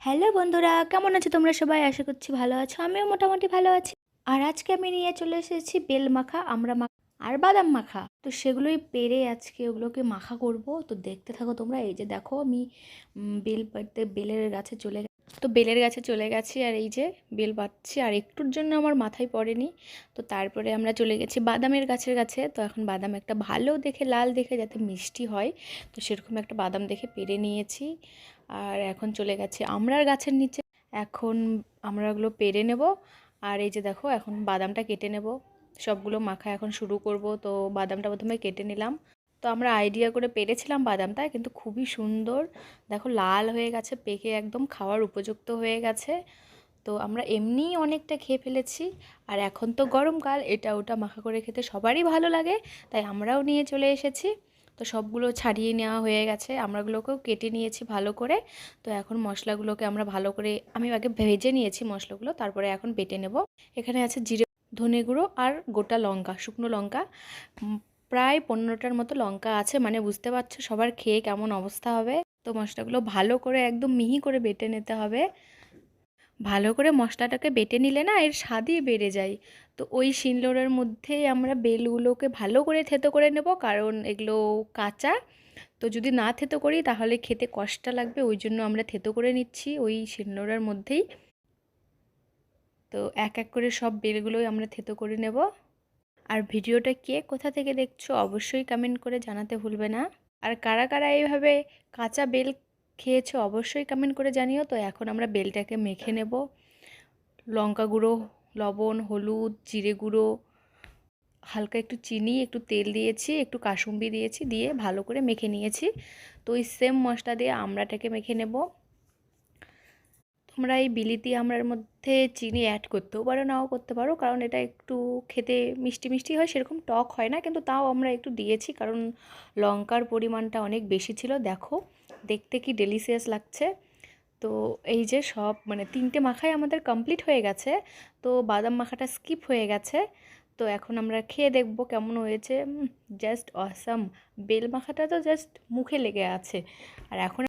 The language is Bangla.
হ্যালো বন্ধুরা, কেমন আছো তোমরা সবাই? আশা করছি ভালো আছো। আমিও মোটামুটি ভালো আছি। আর আজকে আমি নিয়ে চলে এসেছি বেল মাখা, আমড়া মাখা আর বাদাম মাখা। তো সেগুলোই পেড়ে আজকে ওগুলোকে মাখা করব। তো দেখতে থাকো তোমরা। এই যে দেখো আমি বেল পাড়তে বেলের গাছে চলে তো বেলের গাছে চলে গেছি। আর এই যে বেল বাটছি, আর একটুর জন্য আমার মাথায় পড়েনি। তো তারপরে আমরা চলে গেছি বাদামের গাছের কাছে। তো এখন বাদাম একটা ভালো দেখে, লাল দেখে, যাতে মিষ্টি হয়, তো সেরকম একটা বাদাম দেখে পেড়ে নিয়েছি। আর এখন চলে গেছি আমড়ার গাছের নিচে। এখন আমড়াগুলো পেড়ে নেব। আর এই যে দেখো এখন বাদামটা কেটে নেব। সবগুলো মাখা এখন শুরু করব। তো বাদামটা প্রথমে কেটে নিলাম। তো আমরা আইডিয়া করে পেরেছিলাম বাদামটা, কিন্তু খুবই সুন্দর। দেখো লাল হয়ে গেছে, পেকে একদম খাওয়ার উপযুক্ত হয়ে গেছে। তো আমরা এমনিই অনেকটা খেয়ে ফেলেছি। আর এখন তো গরমকাল, এটা ওটা মাখা করে খেতে সবারই ভালো লাগে, তাই আমরাও নিয়ে চলে এসেছি। তো সবগুলো ছাড়িয়ে নেওয়া হয়ে গেছে, আমরাগুলোকেও কেটে নিয়েছি ভালো করে। তো এখন মশলাগুলোকে আমরা ভালো করে, আমি আগে ভেজে নিয়েছি মশলাগুলো, তারপরে এখন বেটে নেব। এখানে আছে জিরে, ধনে গুঁড়ো আর গোটা লঙ্কা, শুকনো লঙ্কা। প্রায় 15টার মতো লঙ্কা আছে, মানে বুঝতে পারছো সবার খেয়ে কেমন অবস্থা হবে। তো মশলাগুলো ভালো করে একদম মিহি করে বেটে নিতে হবে। ভালো করে মশলাটাকে বেটে নিলে না এর স্বাদই বেড়ে যায়। তো ওই শিলনোড়ার মধ্যেই আমরা বেলগুলোকে ভালো করে থেতো করে নেব, কারণ এগুলো কাঁচা। তো যদি না থেতো করি তাহলে খেতে কষ্ট লাগবে, ওই জন্য আমরা থেতো করে নিচ্ছি ওই শিলনোড়ার মধ্যেই। তো এক এক করে সব বেলগুলোই আমরা থেতো করে নেব। আর ভিডিওটা কে কোথা থেকে দেখছো অবশ্যই কমেন্ট করে জানাতে ভুলবে না। আর কারা কারা এইভাবে কাঁচা বেল খেয়েছো অবশ্যই কমেন্ট করে জানিও। তো এখন আমরা বেলটাকে মেখে নেব। লঙ্কা গুঁড়ো, লবণ, হলুদ, জিরে গুঁড়ো, হালকা একটু চিনি, একটু তেল দিয়েছি, একটু কাসুন্দি দিয়েছি, দিয়ে ভালো করে মেখে নিয়েছি। তো ওই সেম মশলা দিয়ে আমড়াটাকে মেখে নেব। তোমরা এই বিলিতি আমড়ার মধ্যে চিনি অ্যাড করতেও পারো, নাও করতে পারো, কারণ এটা একটু খেতে মিষ্টি মিষ্টি হয়, সেরকম টক হয় না, কিন্তু তাও আমরা একটু দিয়েছি কারণ লঙ্কার পরিমাণটা অনেক বেশি ছিল। দেখো দেখতে কি ডেলিশিয়াস লাগছে। তো এই যে সব মানে 3টে মাখাই আমাদের কমপ্লিট হয়ে গেছে। তো বাদাম মাখাটা স্কিপ হয়ে গেছে। তো এখন আমরা খেয়ে দেখব কেমন হয়েছে। Just awesome. বেল মাখাটা তো জাস্ট মুখে লেগে আছে। আর এখন